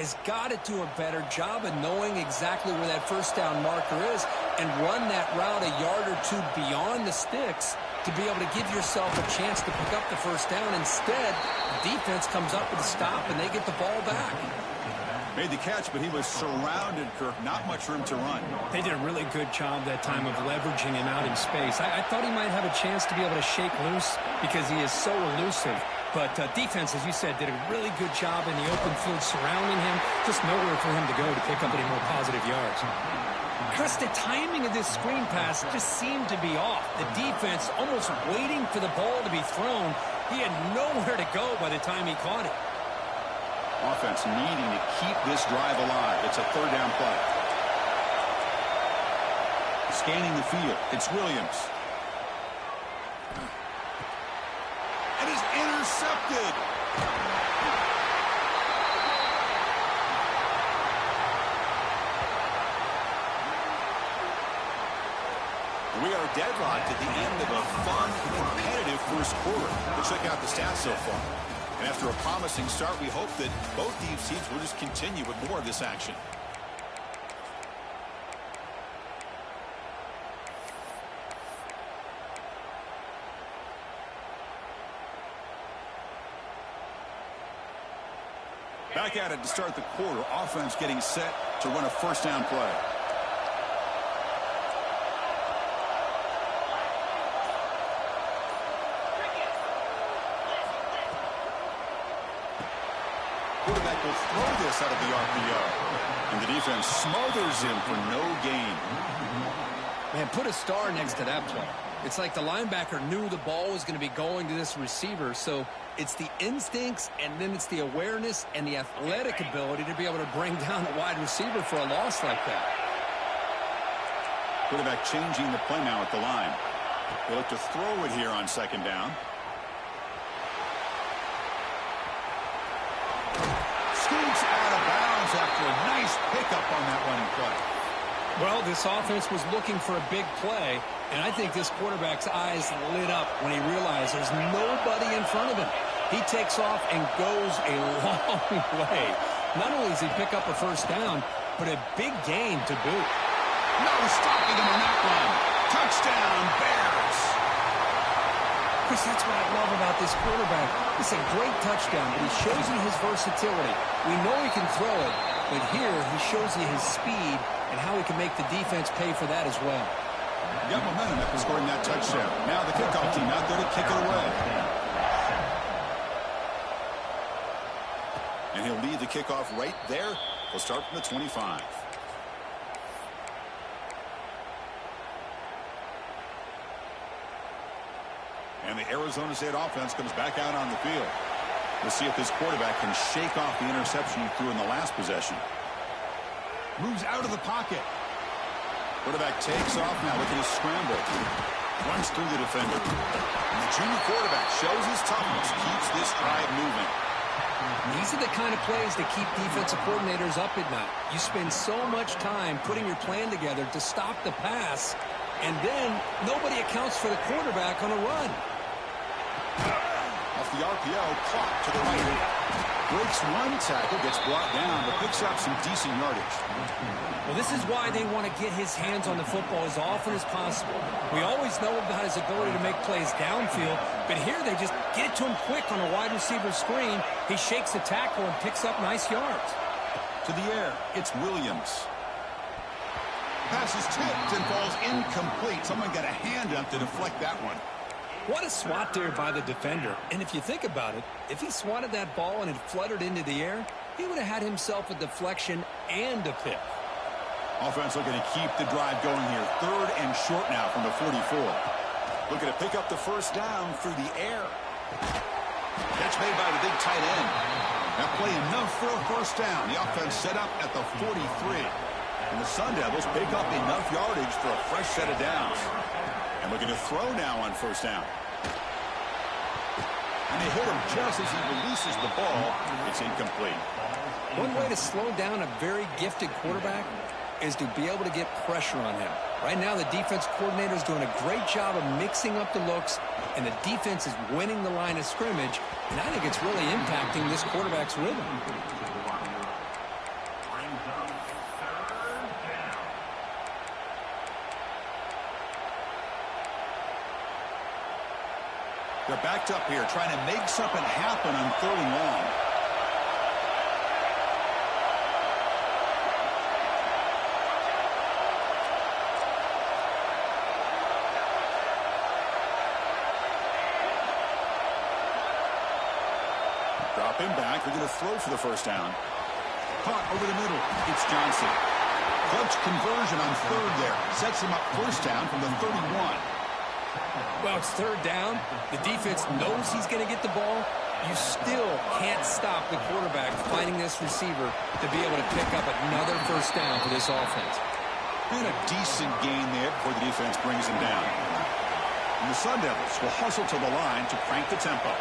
has got to do a better job of knowing exactly where that first down marker is and run that route a yard or two beyond the sticks to be able to give yourself a chance to pick up the first down. Instead, the defense comes up with a stop, and they get the ball back. Made the catch, but he was surrounded, Kirk. Not much room to run. They did a really good job that time of leveraging him out in space. I thought he might have a chance to be able to shake loose because he is so elusive. But defense, as you said, did a really good job in the open field surrounding him. Just nowhere for him to go to pick up any more positive yards. Chris, the timing of this screen pass just seemed to be off. The defense almost waiting for the ball to be thrown. He had nowhere to go by the time he caught it. Offense needing to keep this drive alive. It's a third down play. Scanning the field. It's Williams. It is intercepted. We are deadlocked at the end of a fun, competitive first quarter. But check out the stats so far. And after a promising start, we hope that both these teams will just continue with more of this action. Back at it to start the quarter. Offense getting set to run a first down play. Quarterback will throw this out of the RPO. And the defense smothers him for no gain. Man, put a star next to that play. It's like the linebacker knew the ball was going to be going to this receiver, so it's the instincts and then it's the awareness and the athletic ability to be able to bring down the wide receiver for a loss like that. Quarterback changing the play now at the line. They look to throw it here on second down. Scoots out of bounds after a nice pickup on that running play. Well, this offense was looking for a big play, and I think this quarterback's eyes lit up when he realized there's nobody in front of him. He takes off and goes a long way. Not only does he pick up a first down, but a big gain to boot. No stopping him on that run. Touchdown, Bears. Chris, that's what I love about this quarterback. It's a great touchdown, but he shows you his versatility. We know he can throw it, but here he shows you his speed and how he can make the defense pay for that as well. Got momentum after scoring that touchdown. Now the kickoff team out there to kick it away. And he'll lead the kickoff right there. We'll start from the 25. And the Arizona State offense comes back out on the field. We'll see if this quarterback can shake off the interception he threw in the last possession. Moves out of the pocket. Quarterback takes off now, looking to scramble. Runs through the defender. And the junior quarterback shows his toughness, keeps this drive moving. These are the kind of plays that keep defensive coordinators up at night. You spend so much time putting your plan together to stop the pass, and then nobody accounts for the quarterback on a run. Off the RPO, clock to the right. Breaks one tackle, gets brought down, but picks up some decent yardage. Well, this is why they want to get his hands on the football as often as possible. We always know about his ability to make plays downfield, but here they just get it to him quick on a wide receiver screen. He shakes the tackle and picks up nice yards. To the air, it's Williams. Pass is tipped and falls incomplete. Someone got a hand up to deflect that one. What a swat there by the defender. And if you think about it, if he swatted that ball and it fluttered into the air, he would have had himself a deflection and a pick. Offense looking to keep the drive going here. Third and short now from the 44. Looking to pick up the first down through the air. Catch made by the big tight end. That play enough for a first down. The offense set up at the 43. And the Sun Devils pick up enough yardage for a fresh set of downs. And looking to throw now on first down. And they hit him just as he releases the ball. It's incomplete. One way to slow down a very gifted quarterback is to be able to get pressure on him. Right now, the defense coordinator is doing a great job of mixing up the looks, and the defense is winning the line of scrimmage, and I think it's really impacting this quarterback's rhythm. They're backed up here, trying to make something happen on 3rd and long. Dropping back, they're going to throw for the first down. Caught over the middle. It's Johnson. Clutch conversion on 3rd there. Sets him up first down from the 31. Well, it's 3rd down. The defense knows he's going to get the ball. You still can't stop the quarterback finding this receiver to be able to pick up another first down for this offense. And a decent gain there before the defense brings him down. And the Sun Devils will hustle to the line to crank the tempo.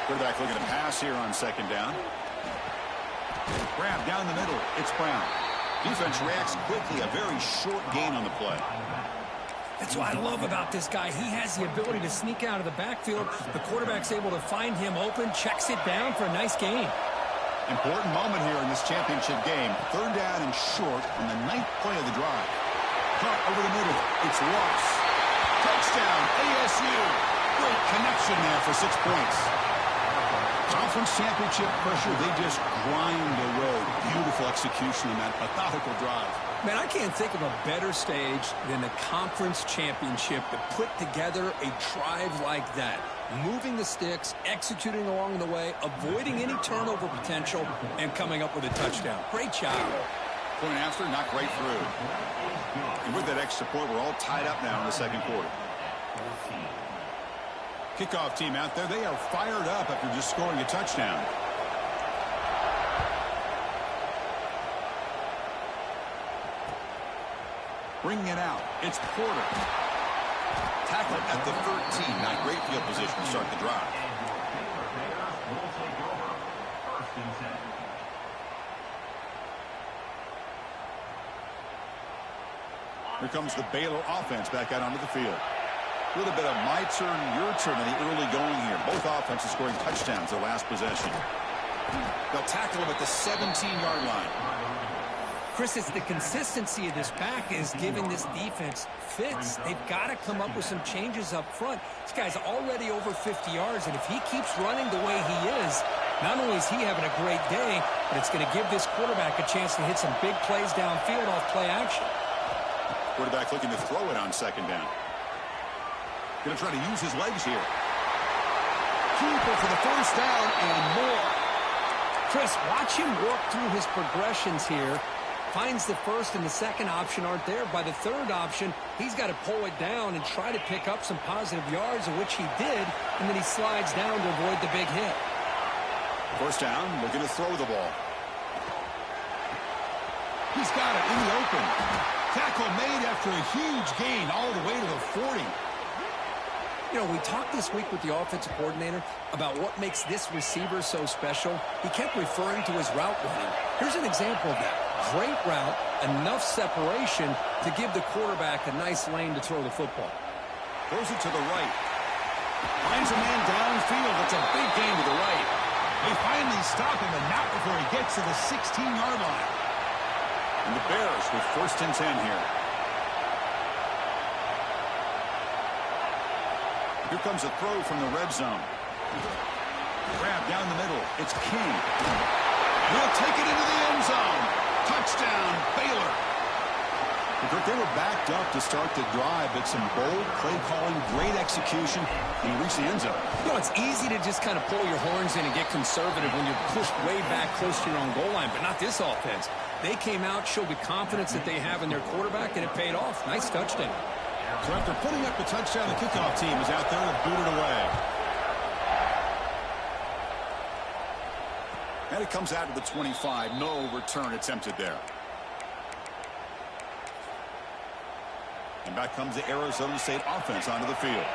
Quarterback looking to pass here on 2nd down. Grab down the middle. It's Brown. Defense reacts quickly. A very short gain on the play. That's what I love about this guy. He has the ability to sneak out of the backfield. The quarterback's able to find him open, checks it down for a nice gain. Important moment here in this championship game. 3rd down and short on the 9th play of the drive. Caught over the middle. It's Ross. Touchdown, ASU. Great connection there for 6 points. Conference championship pressure, they just grind away. Beautiful execution in that methodical drive. Man, I can't think of a better stage than the conference championship to put together a drive like that. Moving the sticks, executing along the way, avoiding any turnover potential, and coming up with a touchdown. Great job. Point after, knocked right through. And with that extra point, we're all tied up now in the 2nd quarter. Kickoff team out there, they are fired up after just scoring a touchdown. Bringing it out, it's Porter. Tackle at the 13, not great field position to start the drive. Here comes the Baylor offense back out onto the field. A little bit of my turn, your turn in the early going here. Both offenses scoring touchdowns their last possession. They'll tackle him at the 17-yard line. Chris, it's the consistency of this pack is giving this defense fits. They've got to come up with some changes up front. This guy's already over 50 yards, and if he keeps running the way he is, not only is he having a great day, but it's going to give this quarterback a chance to hit some big plays downfield off play action. Quarterback looking to throw it on 2nd down. Going to try to use his legs here. Keeper for the first down and more. Chris, watch him work through his progressions here. Finds the first and the second option aren't there. By the 3rd option, he's got to pull it down and try to pick up some positive yards, of which he did, and then he slides down to avoid the big hit. First down, looking to throw the ball. He's got it in the open. Tackle made after a huge gain all the way to the 40. You know, we talked this week with the offensive coordinator about what makes this receiver so special. He kept referring to his route running. Here's an example of that. Great route, enough separation to give the quarterback a nice lane to throw the football. Throws it to the right. Finds a man downfield. It's a big gain to the right. They finally stop him, and not before he gets to the 16-yard line. And the Bears with 1st and 10 here. Here comes a throw from the red zone. Grab down the middle. It's King. He'll take it into the end zone. Touchdown, Baylor. They were backed up to start the drive, but some bold play calling, great execution, and he reached the end zone. You know, it's easy to just kind of pull your horns in and get conservative when you're pushed way back close to your own goal line, but not this offense. They came out, showed the confidence that they have in their quarterback, and it paid off. Nice touchdown. So after putting up the touchdown, the kickoff team is out there to boot it away. And it comes out to the 25. No return attempted there. And back comes the Arizona State offense onto the field.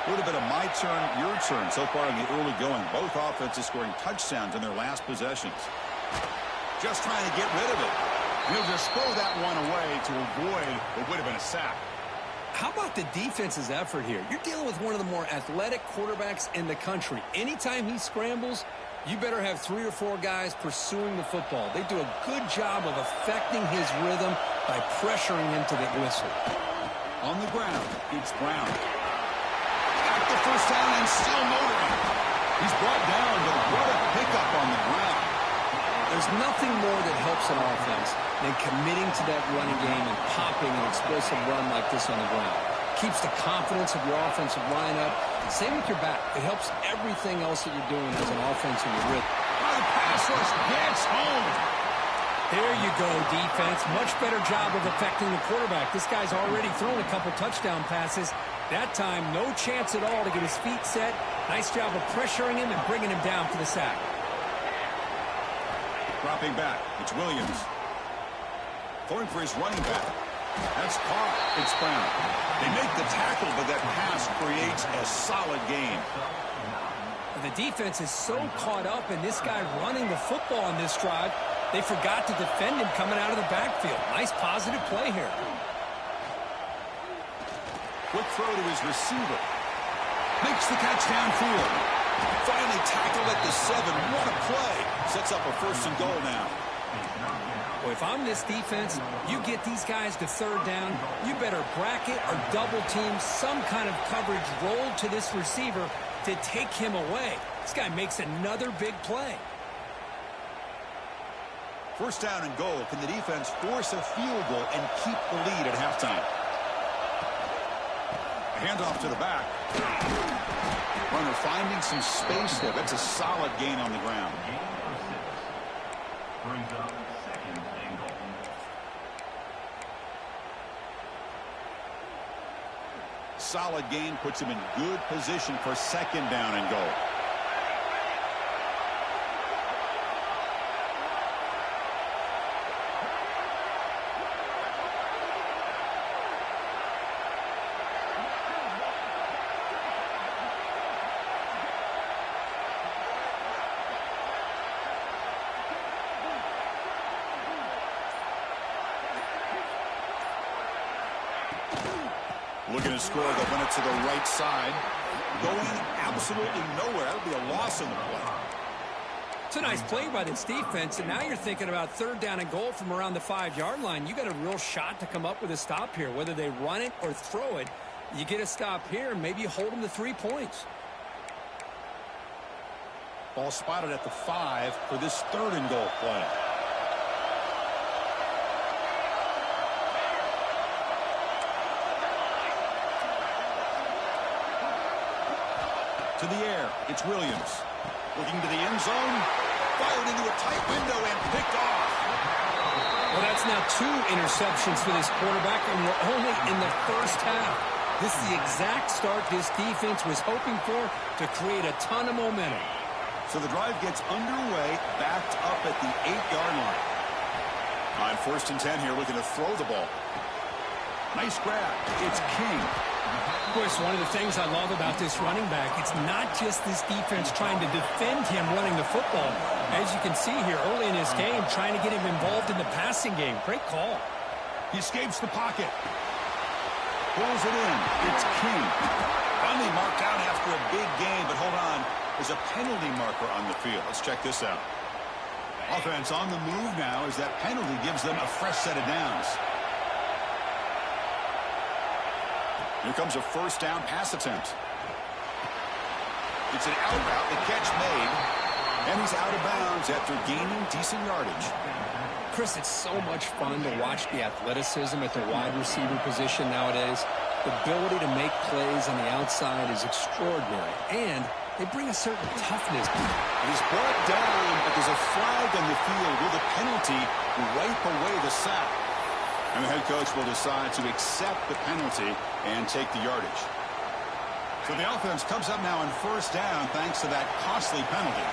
A little bit of my turn, your turn so far in the early going. Both offenses scoring touchdowns in their last possessions. Just trying to get rid of it. And he'll just throw that one away to avoid what would have been a sack. How about the defense's effort here? You're dealing with one of the more athletic quarterbacks in the country. Anytime he scrambles, you better have 3 or 4 guys pursuing the football. They do a good job of affecting his rhythm by pressuring him to the whistle. On the ground, it's Brown. get the first down and still motoring. He's brought down, but what a pickup on the ground. There's nothing more that helps an offense than committing to that running game and popping an explosive run like this on the ground. Keeps the confidence of your offensive line up. Same with your back. It helps everything else that you're doing as an offense in your rhythm. The pass rush gets home. There you go, defense. Much better job of affecting the quarterback. This guy's already thrown a couple touchdown passes. That time, no chance at all to get his feet set. Nice job of pressuring him and bringing him down for the sack. Dropping back, it's Williams. Throwing for his running back. That's caught. It's Brown. They make the tackle, but that pass creates a solid gain. The defense is so caught up in this guy running the football on this drive, they forgot to defend him coming out of the backfield. Nice positive play here. Quick throw to his receiver. Makes the catch downfield. Finally tackled at the 7. What a play. Sets up a 1st and goal now. Well, if I'm this defense, you get these guys to 3rd down, you better bracket or double team some kind of coverage roll to this receiver to take him away. This guy makes another big play. 1st down and goal. Can the defense force a field goal and keep the lead at halftime? A handoff to the back. Runner finding some space there. That's a solid gain on the ground. Solid gain puts him in good position for 2nd down and goal. Looking to score, they'll run it to the right side. Going absolutely nowhere. That'll be a loss in the play. It's a nice play by this defense, and now you're thinking about 3rd down and goal from around the 5-yard line. You got a real shot to come up with a stop here. Whether they run it or throw it, you get a stop here, and maybe you hold them to 3 points. Ball spotted at the 5 for this 3rd and goal play. To the air, it's Williams. Looking to the end zone, fired into a tight window and picked off. Well, that's now 2 interceptions for this quarterback, and we're only in the 1st half. This is the exact start this defense was hoping for to create a ton of momentum. So the drive gets underway, backed up at the 8-yard line. On 1st and 10 here, looking to throw the ball. Nice grab. It's King. Of course, one of the things I love about this running back, it's not just this defense trying to defend him running the football. As you can see here early in this game, trying to get him involved in the passing game. Great call. He escapes the pocket. Pulls it in. It's King. Finally marked out after a big game, but hold on. There's a penalty marker on the field. Let's check this out. Offense on the move now as that penalty gives them a fresh set of downs. Here comes a 1st down pass attempt. It's an out route, the catch made, and he's out of bounds after gaining decent yardage. Chris, it's so much fun to watch the athleticism at the wide receiver position nowadays. The ability to make plays on the outside is extraordinary, and they bring a certain toughness. He's brought down, but there's a flag on the field. Will the penalty wipe away the sack? And the head coach will decide to accept the penalty and take the yardage. So the offense comes up now on 1st down thanks to that costly penalty.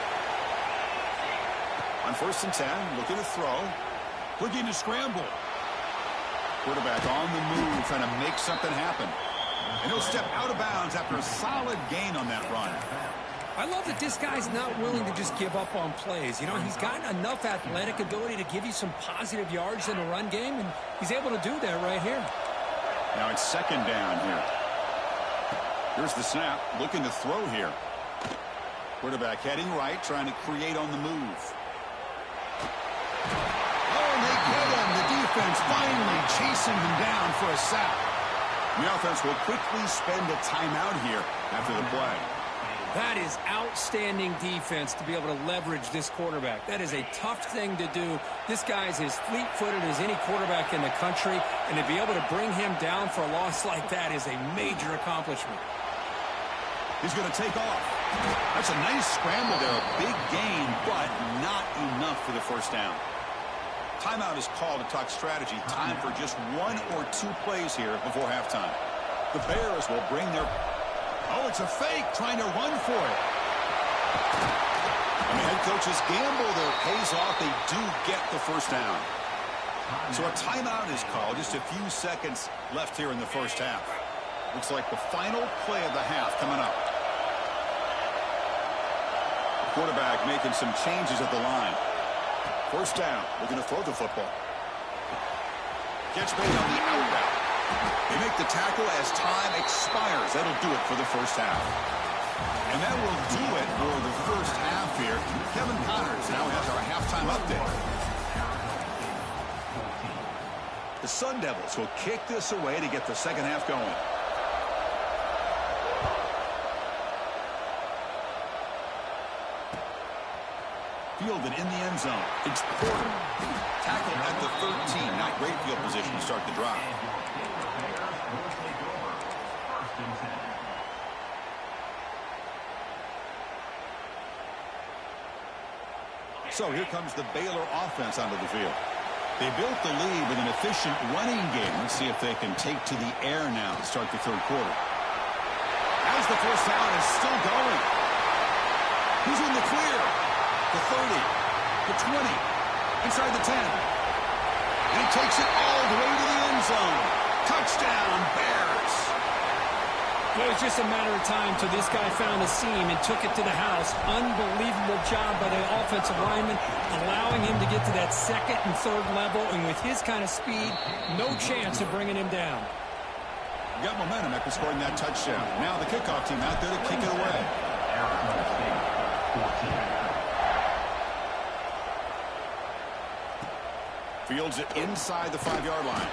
On 1st and 10, looking to throw. Looking to scramble. Quarterback on the move, trying to make something happen. And he'll step out of bounds after a solid gain on that run. I love that this guy's not willing to just give up on plays. You know, he's got enough athletic ability to give you some positive yards in the run game, and he's able to do that right here. Now it's 2nd down here. Here's the snap, looking to throw here. Quarterback heading right, trying to create on the move. Oh, and they get him. The defense finally chasing him down for a sack. The offense will quickly spend a timeout here after the play. That is outstanding defense to be able to leverage this quarterback. That is a tough thing to do. This guy is as fleet-footed as any quarterback in the country, and to be able to bring him down for a loss like that is a major accomplishment. He's going to take off. That's a nice scramble there. A big gain, but not enough for the first down. Timeout is called to talk strategy. Time for just 1 or 2 plays here before halftime. The Bears will bring their... Oh, it's a fake, trying to run for it. And the head coach's gamble there pays off. They do get the first down. So a timeout is called. Just a few seconds left here in the first half. Looks like the final play of the half coming up. The quarterback making some changes at the line. First down. Looking to throw the football. Catch made on the out route. They make the tackle as time expires. That'll do it for the first half. And that will do it for the first half here. Kevin Connors now has our halftime update. The Sun Devils will kick this away to get the second half going. Fielded in the end zone. It's Porter. Tackle at the 13. Not great field position to start the drive. So here comes the Baylor offense onto the field. They built the lead with an efficient running game. Let's see if they can take to the air now to start the third quarter. As the first down is still going. He's in the clear. The 30, the 20, inside the 10. And he takes it all the way to the end zone. Touchdown, Bears. It was just a matter of time till this guy found a seam and took it to the house. Unbelievable job by the offensive lineman, allowing him to get to that second and third level. And with his kind of speed, no chance of bringing him down. Got momentum after scoring that touchdown. Now the kickoff team out there to kick it away. Fields it inside the 5-yard line.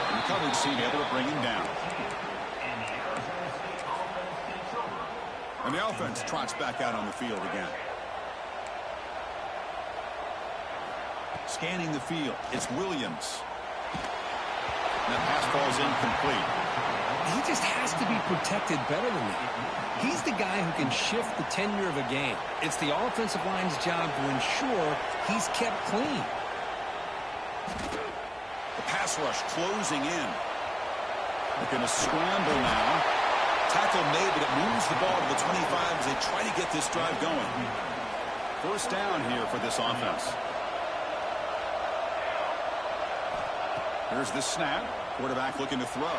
And the coverage team able to bring him down. And the offense trots back out on the field again. Scanning the field, it's Williams. And the pass falls incomplete. He just has to be protected better than that. He's the guy who can shift the tenure of a game. It's the offensive line's job to ensure he's kept clean. The pass rush closing in. Looking to scramble now. Tackle made, but it moves the ball to the 25 as they try to get this drive going. First down here for this offense. Here's the snap. Quarterback looking to throw.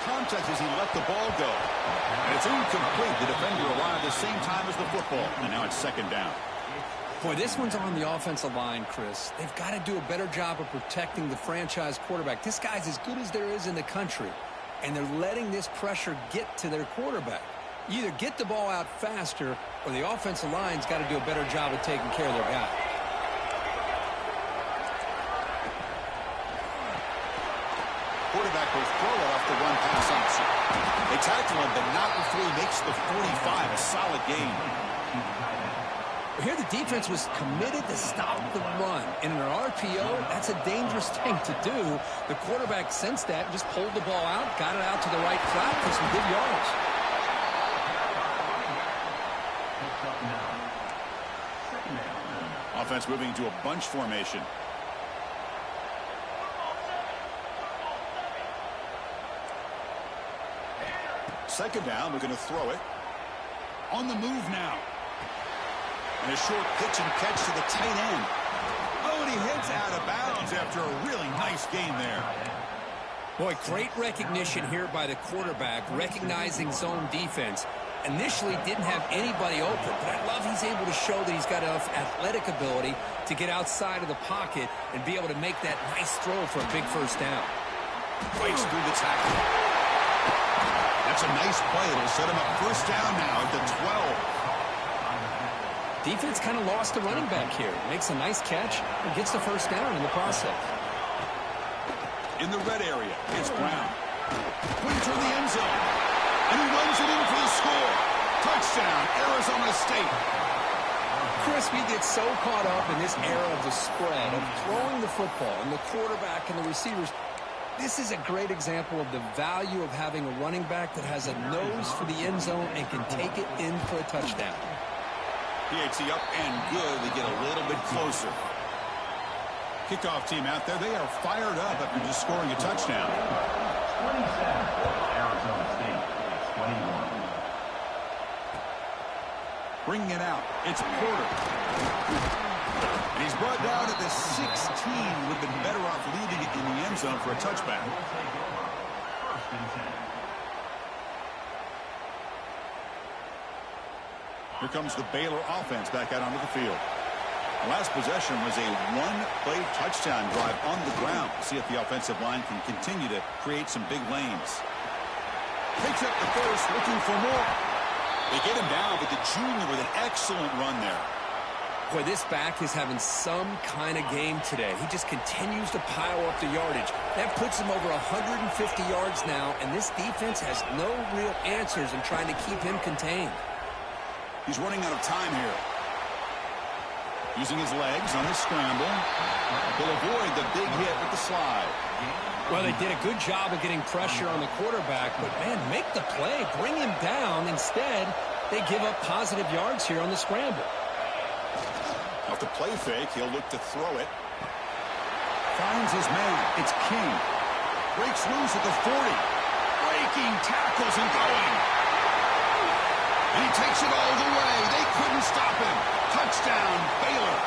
Contact as he let the ball go. And it's incomplete. The defender arrived the same time as the football. And now it's second down. Boy, this one's on the offensive line, Chris. They've got to do a better job of protecting the franchise quarterback. This guy's as good as there is in the country, and they're letting this pressure get to their quarterback. You either get the ball out faster, or the offensive line's got to do a better job of taking care of their guy. Quarterback will throw it off the run pass option. They tackle him, but not before he makes the 45. A solid gain. Here the defense was committed to stop the run. And in an RPO, that's a dangerous thing to do. The quarterback sensed that, just pulled the ball out, got it out to the right flat for some good yards. Offense moving to a bunch formation. Second down, we're going to throw it. On the move now. And a short pitch and catch to the tight end. Oh, and he heads out of bounds after a really nice game there. Boy, great recognition here by the quarterback, recognizing zone defense. Initially didn't have anybody open, but I love he's able to show that he's got enough athletic ability to get outside of the pocket and be able to make that nice throw for a big first down. Breaks through the tackle. That's a nice play. It'll set him up first down now at the 12. Defense kind of lost the running back here. Makes a nice catch and gets the first down in the process. In the red area, it's Brown. Putting toward the end zone. And he runs it in for the score. Touchdown, Arizona State. Chris, we get so caught up in this era of the spread, of throwing the football, and the quarterback and the receivers. This is a great example of the value of having a running back that has a nose for the end zone and can take it in for a touchdown. PAT up and good. They get a little bit closer. Kickoff team out there, they are fired up after just scoring a touchdown. 27, Arizona State, 21. Bringing it out, it's Porter. And he's brought down at the 16. Would have been better off leaving it in the end zone for a touchback. First and 10. Here comes the Baylor offense back out onto the field. The last possession was a one-play touchdown drive on the ground. See if the offensive line can continue to create some big lanes. Takes up the first, looking for more. They get him down, but the junior with an excellent run there. Boy, this back is having some kind of game today. He just continues to pile up the yardage. That puts him over 150 yards now, and this defense has no real answers in trying to keep him contained. He's running out of time here. Using his legs on his scramble. He'll avoid the big hit with the slide. Well, they did a good job of getting pressure on the quarterback, but, man, make the play. Bring him down. Instead, they give up positive yards here on the scramble. Off the play fake, he'll look to throw it. Finds his man. It's King. Breaks loose at the 40. Breaking tackles and going. And he takes it all the way. They couldn't stop him. Touchdown, Baylor.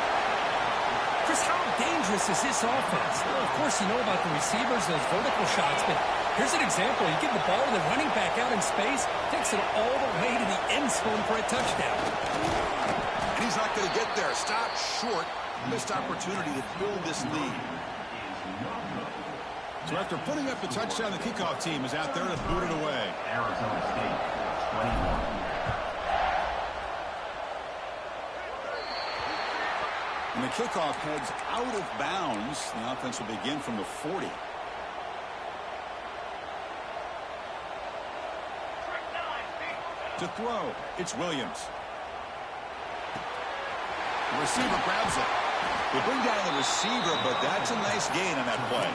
Chris, how dangerous is this offense? Well, of course, you know about the receivers, those vertical shots, but here's an example. You give the ball to the running back out in space, takes it all the way to the end zone for a touchdown. And he's not going to get there. Stop short. Missed opportunity to build this lead. So after putting up the touchdown, the kickoff team is out there to boot it away. Arizona State, 21. And the kickoff heads out of bounds. The offense will begin from the 40. To throw, it's Williams. The receiver grabs it. They bring down the receiver, but that's a nice gain on that play.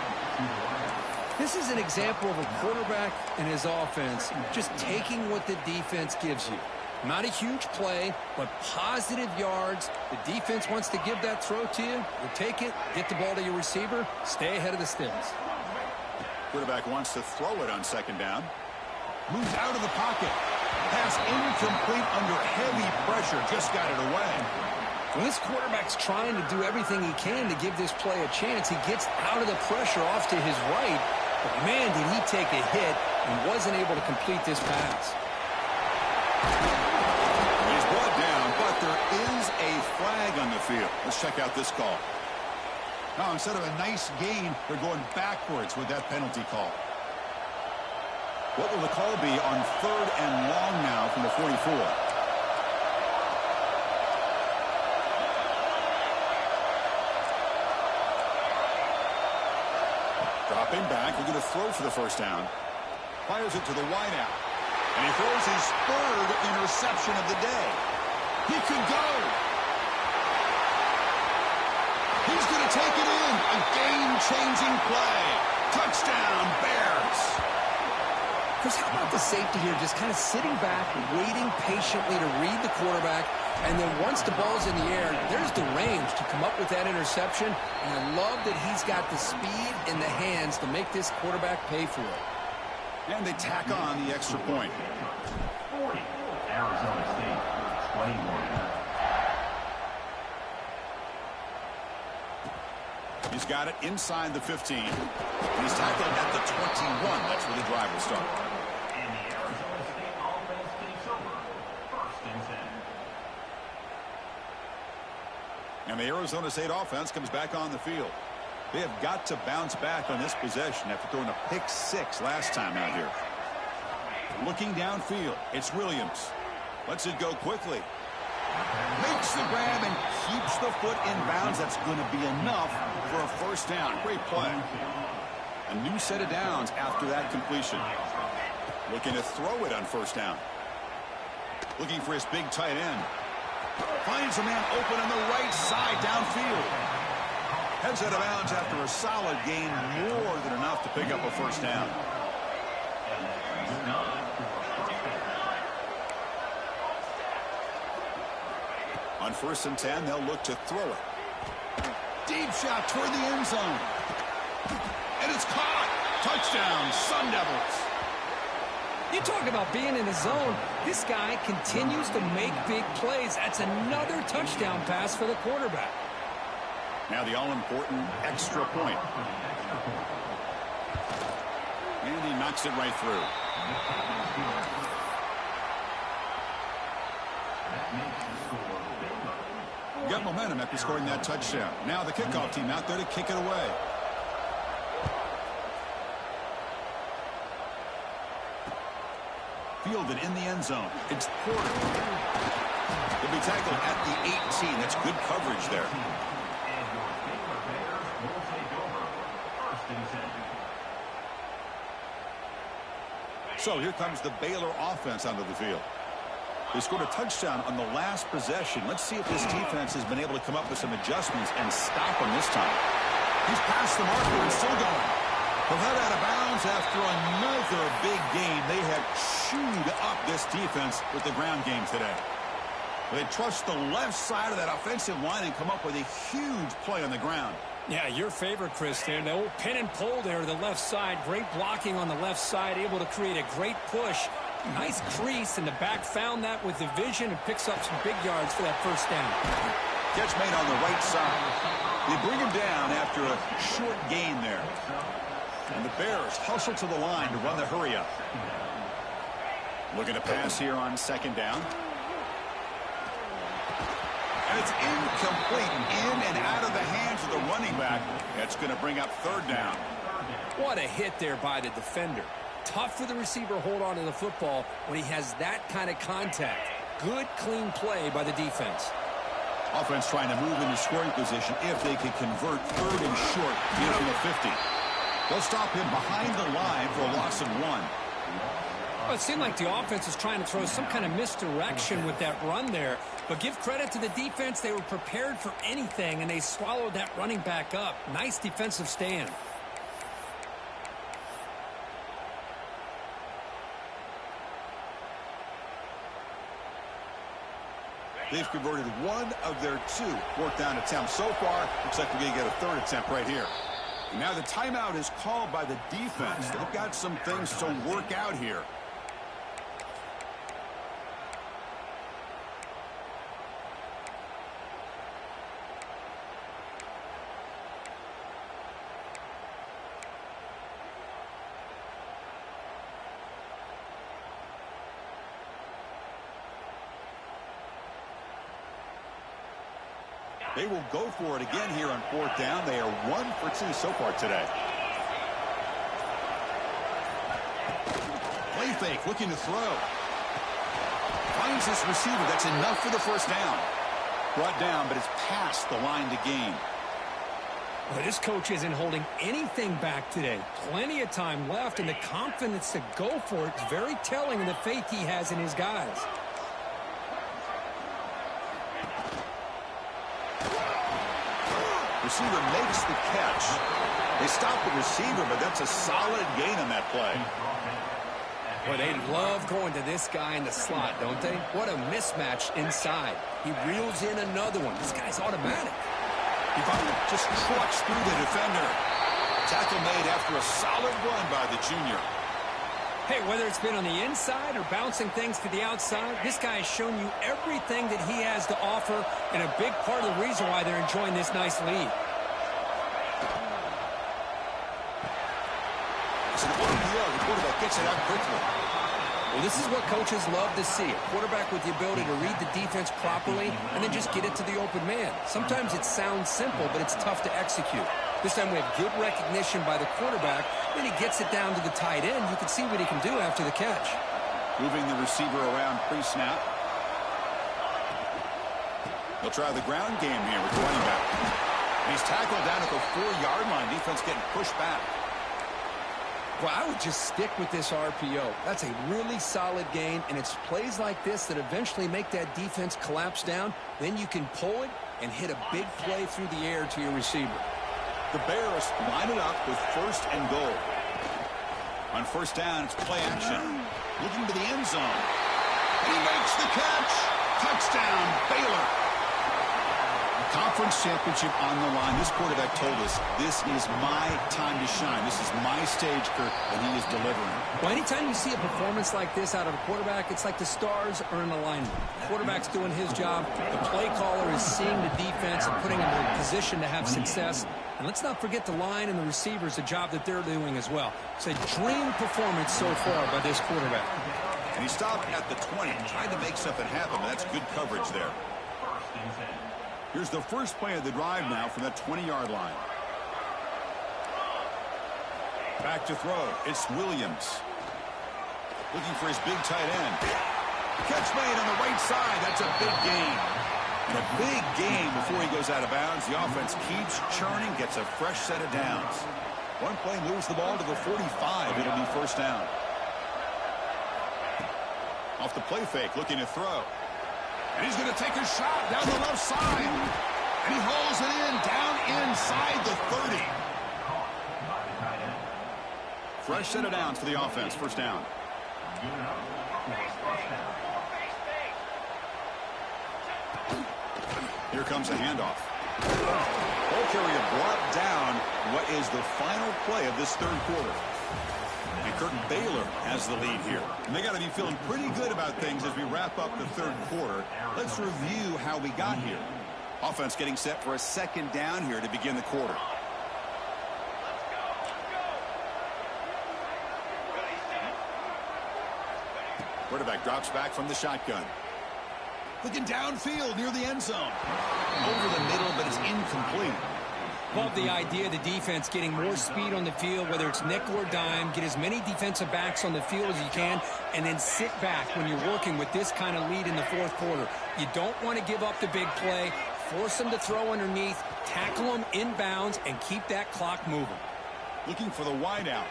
This is an example of a quarterback and his offense just taking what the defense gives you. Not a huge play, but positive yards. The defense wants to give that throw to you. You take it, get the ball to your receiver, stay ahead of the sticks. Quarterback wants to throw it on second down. Moves out of the pocket. Pass incomplete under heavy pressure. Just got it away. When this quarterback's trying to do everything he can to give this play a chance, he gets out of the pressure off to his right. But, man, did he take a hit and wasn't able to complete this pass. He's brought down, but there is a flag on the field. Let's check out this call. Now, instead of a nice gain, they're going backwards with that penalty call. What will the call be on 3rd and long now from the 44? Dropping back, we're going to throw for the first down. Fires it to the wideout. And he throws his 3rd interception of the day. He could go. He's going to take it in. A game-changing play. Touchdown, Bears. Chris, how about the safety here just kind of sitting back, waiting patiently to read the quarterback, and then once the ball's in the air, there's the range to come up with that interception, and I love that he's got the speed in the hands to make this quarterback pay for it. And they tack on the extra point. 40, Arizona State, 21. He's got it inside the 15. He's tackled at the 21. That's where the drive will start. And the Arizona State offense takes over. 1st and 10. And the Arizona State offense comes back on the field. They have got to bounce back on this possession after throwing a pick 6 last time out here. Looking downfield, it's Williams. Lets it go quickly. Makes the grab and keeps the foot in bounds. That's going to be enough for a first down. Great play. A new set of downs after that completion. Looking to throw it on first down. Looking for his big tight end. Finds a man open on the right side downfield. Heads out of bounds after a solid gain, more than enough to pick up a first down. On 1st and 10, they'll look to throw it. Deep shot toward the end zone. And it's caught. Touchdown, Sun Devils. You talk about being in the zone. This guy continues to make big plays. That's another touchdown pass for the quarterback. Now the all-important extra point. And he knocks it right through. Got momentum after scoring that touchdown. Now the kickoff team out there to kick it away. Fielded in the end zone. It's Porter. He'll be tackled at the 18. That's good coverage there. So here comes the Baylor offense onto the field. They scored a touchdown on the last possession. Let's see if this defense has been able to come up with some adjustments and stop him this time. He's past the marker and still going. He'll head out of bounds after another big game. They have chewed up this defense with the ground game today. They trust the left side of that offensive line and come up with a huge play on the ground. Yeah, your favorite, Chris, there. The old pin and pull there to the left side. Great blocking on the left side, able to create a great push. Nice crease, and the back found that with the vision and picks up some big yards for that first down. Catch made on the right side. They bring him down after a short gain there. And the Bears hustle to the line to run the hurry up. Looking to pass here on 2nd down. And it's incomplete. In and out of the hands of the running back. That's going to bring up 3rd down. What a hit there by the defender. Tough for the receiver to hold on to the football when he has that kind of contact. Good, clean play by the defense. Offense trying to move into scoring position if they can convert 3rd and short here from the 50. They'll stop him behind the line for a loss of 1. Well, it seemed like the offense was trying to throw some kind of misdirection with that run there. But give credit to the defense. They were prepared for anything, and they swallowed that running back up. Nice defensive stand. They've converted 1 of their 2 4th down attempts so far. Looks like we're going to get a 3rd attempt right here. And now the timeout is called by the defense. They've got some things to work out here. They will go for it again here on 4th down. They are 1 for 2 so far today. Play fake, looking to throw. Finds this receiver. That's enough for the first down. Brought down, but it's past the line to gain. Well, this coach isn't holding anything back today. Plenty of time left, and the confidence to go for it is very telling of the faith he has in his guys. Receiver makes the catch. They stop the receiver, but that's a solid gain on that play. Well, they love going to this guy in the slot, don't they? What a mismatch inside. He reels in another one. This guy's automatic. He finally just trucks through the defender. Tackle made after a solid run by the junior. Hey, whether it's been on the inside or bouncing things to the outside, this guy has shown you everything that he has to offer, and a big part of the reason why they're enjoying this nice lead. It's an RPO. The quarterback gets it out quickly. Well, this is what coaches love to see. A quarterback with the ability to read the defense properly and then just get it to the open man. Sometimes it sounds simple, but it's tough to execute. This time we have good recognition by the quarterback. Then he gets it down to the tight end. You can see what he can do after the catch. Moving the receiver around pre-snap. They'll try the ground game here with the running back. And he's tackled down at the 4-yard line. Defense getting pushed back. Well, I would just stick with this RPO. That's a really solid gain, and it's plays like this that eventually make that defense collapse down. Then you can pull it and hit a big play through the air to your receiver. The Bears line it up with 1st and goal. On 1st down, it's play action. Looking to the end zone. And he makes the catch. Touchdown, Baylor. Conference championship on the line. This quarterback told us, this is my time to shine. This is my stage, Kirk, and he is delivering. Well, anytime you see a performance like this out of a quarterback, it's like the stars are in alignment. The quarterback's doing his job. The play caller is seeing the defense and putting them in position to have success. And let's not forget the line and the receivers, the job that they're doing as well. It's a dream performance so far by this quarterback. And he stopped at the 20, tried to make something happen, but that's good coverage there. Here's the first play of the drive now from that 20-yard line. Back to throw. It's Williams. Looking for his big tight end. Catch made on the right side. That's a big gain. And a big gain before he goes out of bounds. The offense keeps churning, gets a fresh set of downs. One play moves the ball to the 45. It'll be 1st down. Off the play fake, looking to throw. And he's going to take a shot down the left side. And he hauls it in down inside the 30. Fresh set of downs for the offense. 1st down. Here comes the handoff. Ball carrier brought down what is the final play of this 3rd quarter. And Curtin Baylor has the lead here. And they got to be feeling pretty good about things as we wrap up the 3rd quarter. Let's review how we got here. Offense getting set for a 2nd down here to begin the quarter. Quarterback drops back from the shotgun. Looking downfield near the end zone. Over the middle, but it's incomplete. Love the idea of the defense getting more speed on the field, whether it's nickel or dime, get as many defensive backs on the field as you can, and then sit back when you're working with this kind of lead in the 4th quarter. You don't want to give up the big play, force them to throw underneath, tackle them inbounds, and keep that clock moving. Looking for the wideout.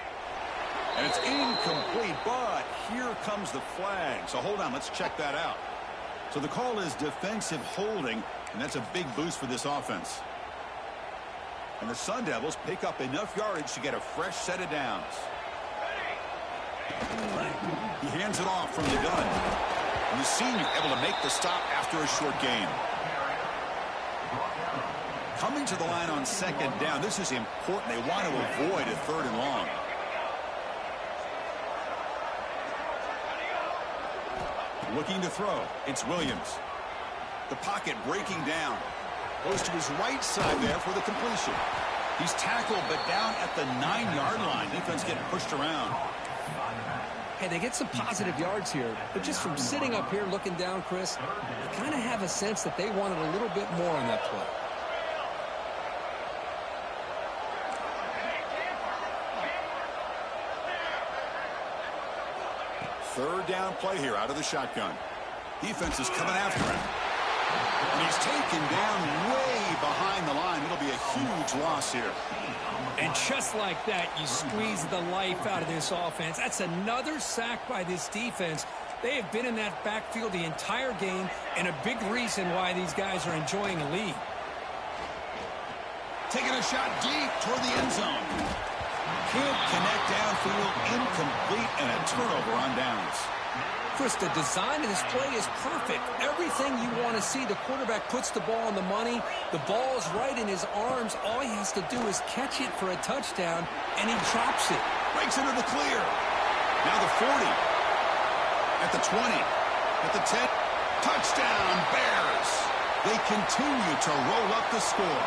And it's incomplete, but here comes the flag. So hold on, let's check that out. So the call is defensive holding, and that's a big boost for this offense. And the Sun Devils pick up enough yardage to get a fresh set of downs. He hands it off from the gun. And the senior able to make the stop after a short gain. Coming to the line on 2nd down. This is important. They want to avoid a 3rd and long. Looking to throw. It's Williams. The pocket breaking down. Goes to his right side there for the completion. He's tackled, but down at the 9-yard line. Defense getting pushed around. Hey, they get some positive yards here, but just from sitting up here looking down, Chris, I kind of have a sense that they wanted a little bit more on that play. Third down play here out of the shotgun. Defense is coming after him. And he's taken down way behind the line. It'll be a huge loss here. And just like that, you squeeze the life out of this offense. That's another sack by this defense. They have been in that backfield the entire game, and a big reason why these guys are enjoying a lead. Taking a shot deep toward the end zone. Can't connect downfield, incomplete, and a turnover on downs. Chris, the design of this play is perfect. Everything you want to see. The quarterback puts the ball on the money. The ball is right in his arms. All he has to do is catch it for a touchdown, and he drops it. Breaks into the clear. Now the 40. At the 20. At the 10. Touchdown, Bears. They continue to roll up the score.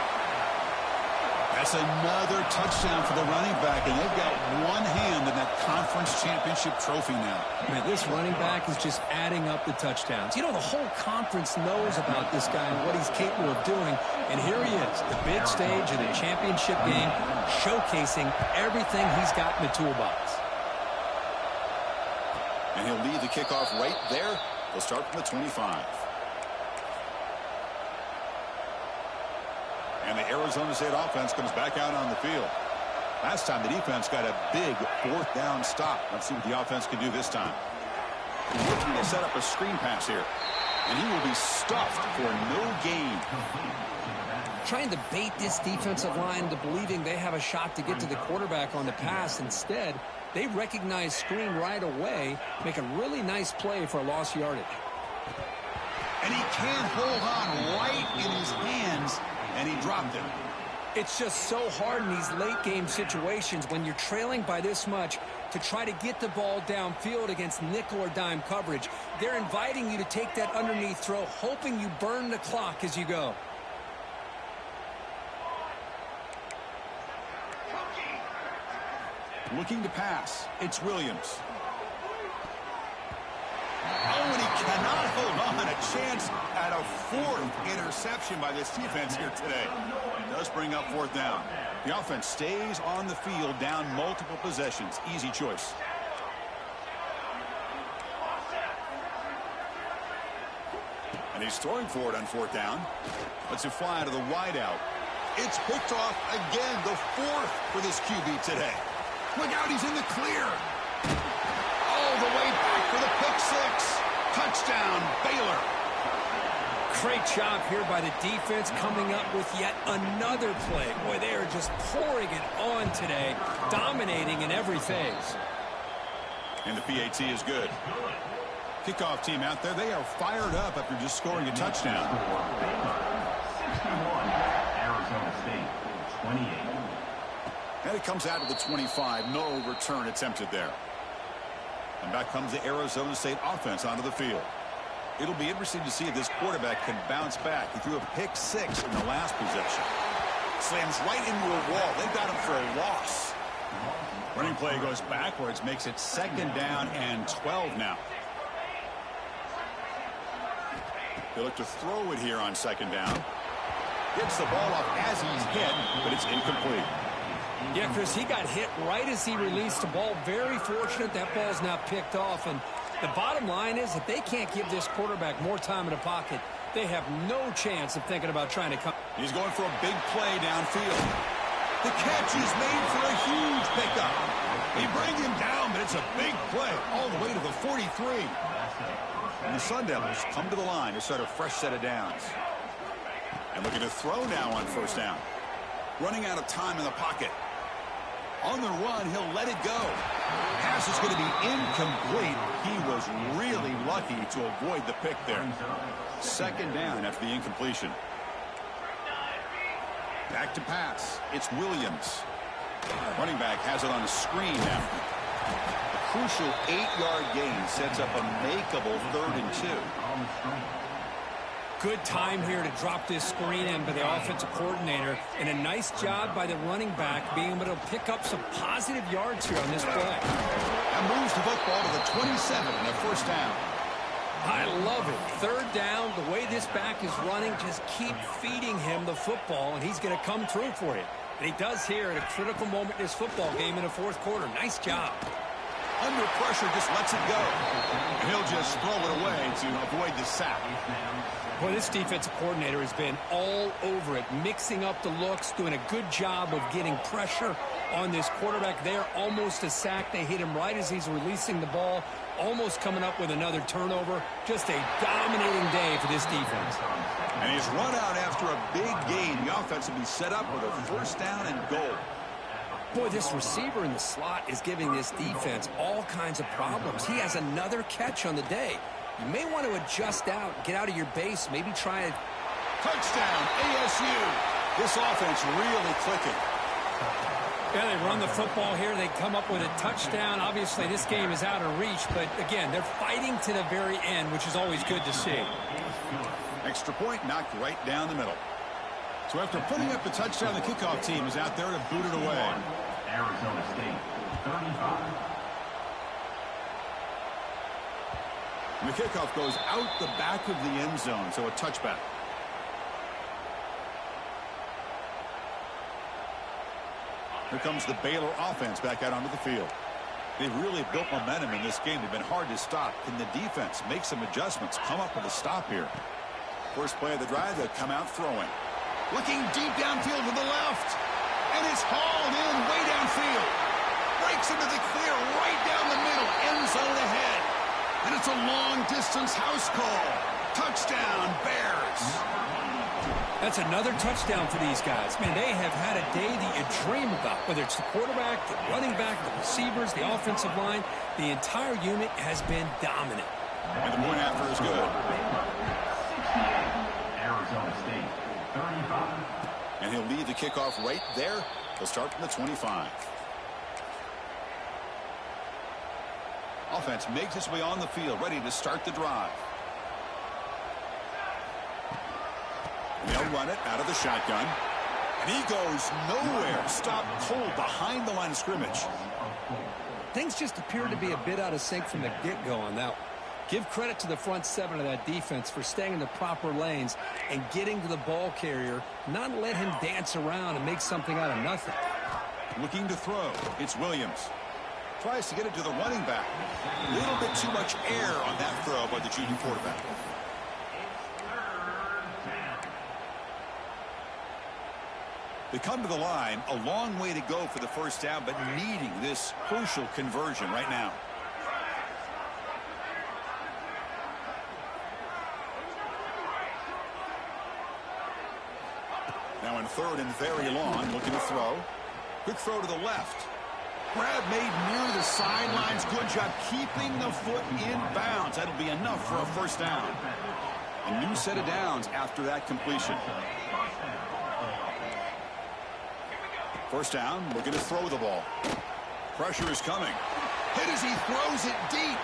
That's another touchdown for the running back, and they've got one hand in that conference championship trophy now. Man, this running back is just adding up the touchdowns. You know, the whole conference knows about this guy and what he's capable of doing, and here he is, the big stage of the championship game, showcasing everything he's got in the toolbox. And he'll lead the kickoff right there. They'll start from the 25. And the Arizona State offense comes back out on the field. Last time the defense got a big fourth down stop. Let's see what the offense can do this time. Looking to set up a screen pass here. And he will be stuffed for no gain. Trying to bait this defensive line into believing they have a shot to get to the quarterback on the pass. Instead, they recognize screen right away, make a really nice play for a lost yardage. And he can't hold on right in his hands, and he dropped it. It's just so hard in these late game situations when you're trailing by this much to try to get the ball downfield against nickel or dime coverage. They're inviting you to take that underneath throw, hoping you burn the clock as you go. Looking to pass. It's Williams. Oh, and he cannot hold on. A chance at a fourth interception by this defense here today. Does bring up fourth down. The offense stays on the field, down multiple possessions. Easy choice. And he's throwing for it on fourth down. Lets it fly out of the wideout. It's picked off again, the fourth for this QB today. Look out, he's in the clear. All the way back for the pick six. Touchdown, Baylor. Great job here by the defense coming up with yet another play. Boy, they are just pouring it on today, dominating in every phase. And the PAT is good. Kickoff team out there, they are fired up after just scoring a touchdown. 61, Arizona State, 28. And it comes out to the 25. No return attempted there. And back comes the Arizona State offense onto the field. It'll be interesting to see if this quarterback can bounce back. He threw a pick six in the last possession. Slams right into a wall. They've got him for a loss. Running play goes backwards, makes it second down and 12 now. They look to throw it here on second down. Gets the ball off as he's hit, but it's incomplete. Yeah, Chris, he got hit right as he released the ball. Very fortunate that ball's now picked off. And the bottom line is that they can't give this quarterback more time in the pocket. They have no chance of thinking about trying to come. He's going for a big play downfield. The catch is made for a huge pickup. They bring him down, but it's a big play all the way to the 43. And the Sun Devils come to the line to start a fresh set of downs. And looking to throw now on first down. Running out of time in the pocket. On the run, he'll let it go. Pass is going to be incomplete. He was really lucky to avoid the pick there. Second down after the incompletion. Back to pass. It's Williams. Running back has it on a screen now. A crucial 8-yard gain sets up a makeable 3rd and 2. Good time here to drop this screen in by the offensive coordinator. And a nice job by the running back being able to pick up some positive yards here on this play. And moves the football to the 27 and a first down. I love it. Third down, the way this back is running, just keep feeding him the football, and he's going to come through for you. And he does here at a critical moment in this football game in the fourth quarter. Nice job. Under pressure, just lets it go. And he'll just throw it away to avoid the sack. Boy, this defensive coordinator has been all over it, mixing up the looks, doing a good job of getting pressure on this quarterback there. Almost a sack. They hit him right as he's releasing the ball, almost coming up with another turnover. Just a dominating day for this defense. And he's run out after a big gain. The offense will be set up with a first down and goal. Boy, this receiver in the slot is giving this defense all kinds of problems. He has another catch on the day. You may want to adjust out, get out of your base, maybe try it. Touchdown, ASU. This offense really clicking. Yeah, they run the football here. They come up with a touchdown. Obviously, this game is out of reach, but again, they're fighting to the very end, which is always good to see. Extra point knocked right down the middle. So after putting up the touchdown, the kickoff team is out there to boot it away. Arizona State, 35. And the kickoff goes out the back of the end zone, so a touchback. Here comes the Baylor offense back out onto the field. They've really built momentum in this game. They've been hard to stop. Can the defense make some adjustments, come up with a stop here? First play of the drive, they'll come out throwing. Looking deep downfield to the left. And it's hauled in way downfield. field. Breaks into the clear right down the middle. End zone ahead. And it's a long-distance house call. Touchdown, Bears. That's another touchdown for these guys. Man, they have had a day that you dream about, whether it's the quarterback, the running back, the receivers, the offensive line. The entire unit has been dominant. And the point after is good. 68, Arizona State, 35. And he'll lead the kickoff right there. He'll start from the 25. Offense makes its way on the field, ready to start the drive. They'll run it out of the shotgun. And he goes nowhere. Stopped cold behind the line of scrimmage. Things just appeared to be a bit out of sync from the get-go on that one. Give credit to the front seven of that defense for staying in the proper lanes and getting to the ball carrier, not let him dance around and make something out of nothing. Looking to throw. It's Williams. Tries to get it to the running back. A little bit too much air on that throw by the junior quarterback. They come to the line, a long way to go for the first down, but needing this crucial conversion right now. Now in third and very long, looking to throw. Quick throw to the left. Grab made near the sidelines. Good job keeping the foot in bounds. That'll be enough for a first down. A new set of downs after that completion. First down, looking to throw the ball. Pressure is coming. Hit as he throws it deep.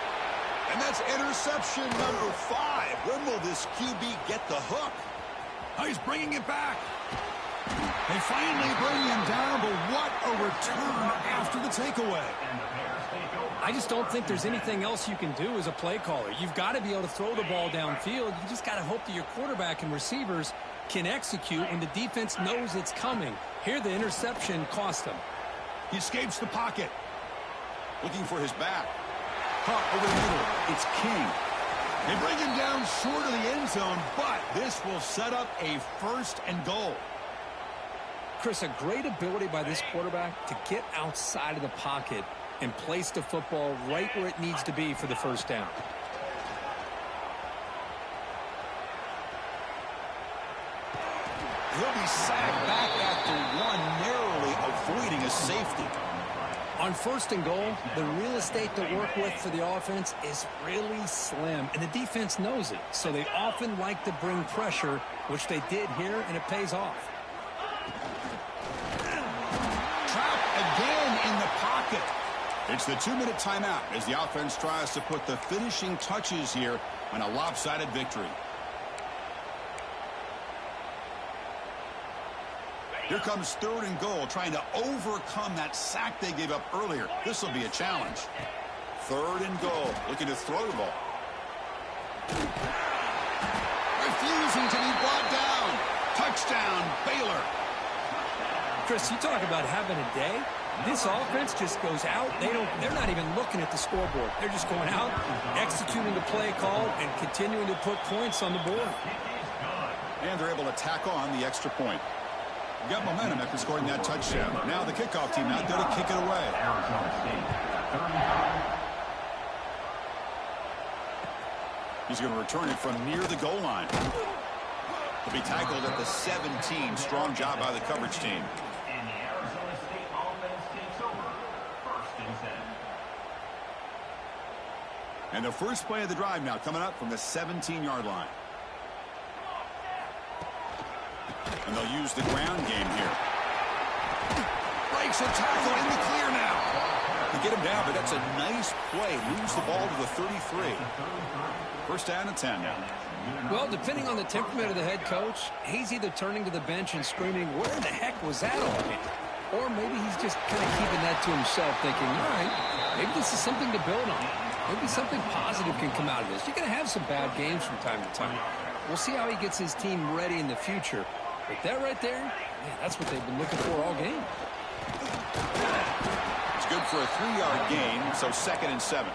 And that's interception number 5. When will this QB get the hook? Oh, he's bringing it back. They finally bring him down, but what a return after the takeaway. I just don't think there's anything else you can do as a play caller. You've got to be able to throw the ball downfield. You just got to hope that your quarterback and receivers can execute when the defense knows it's coming. Here, the interception cost him. He escapes the pocket. Looking for his back. Caught over the middle. It's King. They bring him down short of the end zone, but this will set up a first and goal. Chris, a great ability by this quarterback to get outside of the pocket and place the football right where it needs to be for the first down. He'll be sacked back after one, narrowly avoiding a safety. On first and goal, the real estate to work with for the offense is really slim, and the defense knows it. So they often like to bring pressure, which they did here, and it pays off. Trapped again in the pocket. It's the 2-minute timeout as the offense tries to put the finishing touches here on a lopsided victory. Here comes third and goal, trying to overcome that sack they gave up earlier. This will be a challenge. Third and goal, looking to throw the ball. Refusing to be brought down. Touchdown, Baylor. Chris, you talk about having a day. This offense just goes out. They're not even looking at the scoreboard. They're just going out, executing the play call, and continuing to put points on the board. And they're able to tack on the extra point. Got momentum after scoring that touchdown. Now the kickoff team out there to kick it away. He's going to return it from near the goal line. He'll be tackled at the 17. Strong job by the coverage team. And the Arizona State offense takes over. First and 10. And the first play of the drive now coming up from the 17-yard line. And they'll use the ground game here. Breaks a tackle in the clear now. They get him down, but that's a nice play. Moves the ball to the 33. First down and 10 now. Well, depending on the temperament of the head coach, he's either turning to the bench and screaming, where the heck was that all game? Or maybe he's just kind of keeping that to himself, thinking, all right, maybe this is something to build on. Maybe something positive can come out of this. You're going to have some bad games from time to time. We'll see how he gets his team ready in the future. But that right there, man, that's what they've been looking for all game. It's good for a 3-yard gain, so second and 7.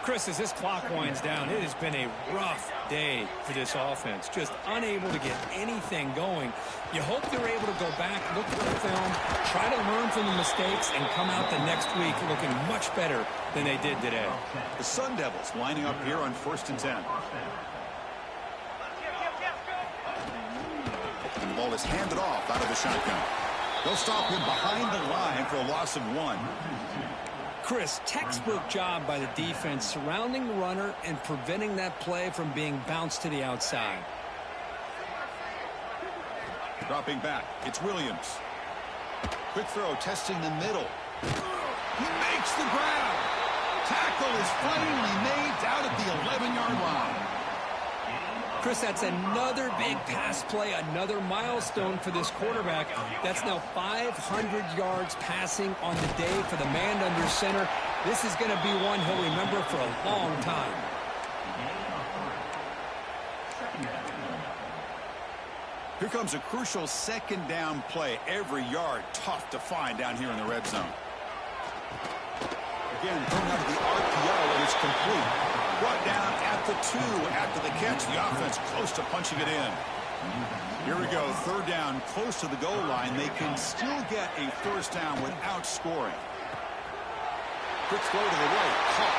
Chris, as this clock winds down, it has been a rough day for this offense. Just unable to get anything going. You hope they're able to go back, look at the film, try to learn from the mistakes, and come out the next week looking much better than they did today. The Sun Devils lining up here on 1st and 10. And the ball is handed off out of the shotgun. They'll stop him behind the line for a loss of 1. Chris, textbook job by the defense surrounding the runner and preventing that play from being bounced to the outside. Dropping back, it's Williams. Quick throw, testing the middle. He makes the grab. Tackle is finally made down at the 11-yard line. Chris, that's another big pass play, another milestone for this quarterback. That's now 500 yards passing on the day for the man under center. This is going to be one he'll remember for a long time. Here comes a crucial 2nd down play. Every yard tough to find down here in the red zone. Again, thrown out of the RPO, and it's complete. Brought down at the 2 after the catch. The offense close to punching it in. Here we go, 3rd down, close to the goal line. They can still get a 1st down without scoring. Quick throw to the right, caught.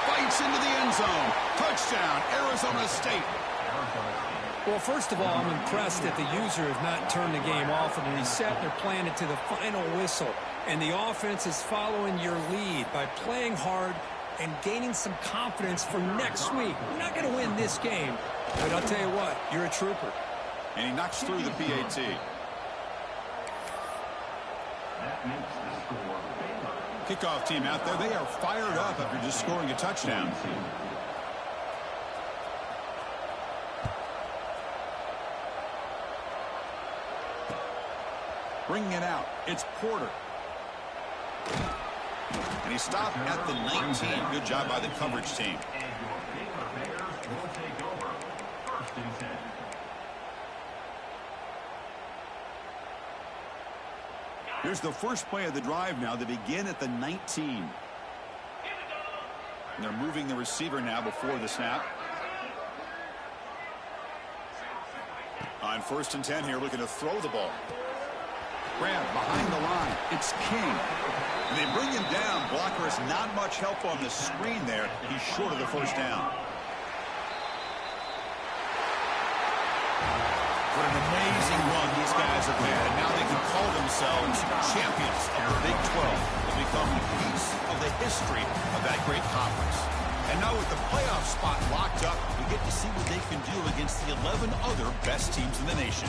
Bites into the end zone. Touchdown, Arizona State. Well, first of all, I'm impressed that the user have not turned the game off and reset. They're playing it to the final whistle. And the offense is following your lead by playing hard and gaining some confidence for next week. We're not going to win this game, but I'll tell you what, you're a trooper. And he knocks through the PAT. Kickoff team out there, they are fired up after just scoring a touchdown. Bringing it out, it's Porter. And he stopped at the 19. Good job by the coverage team. Here's the first play of the drive now. They begin at the 19. And they're moving the receiver now before the snap. On 1st and 10 here, looking to throw the ball. Grab behind the line. It's King. And they bring him down. Blocker has not much help on the screen there. He's short of the 1st down. What an amazing run these guys have had. And now they can call themselves champions of the Big 12. They'll become a piece of the history of that great conference. And now with the playoff spot locked up, we get to see what they can do against the 11 other best teams in the nation.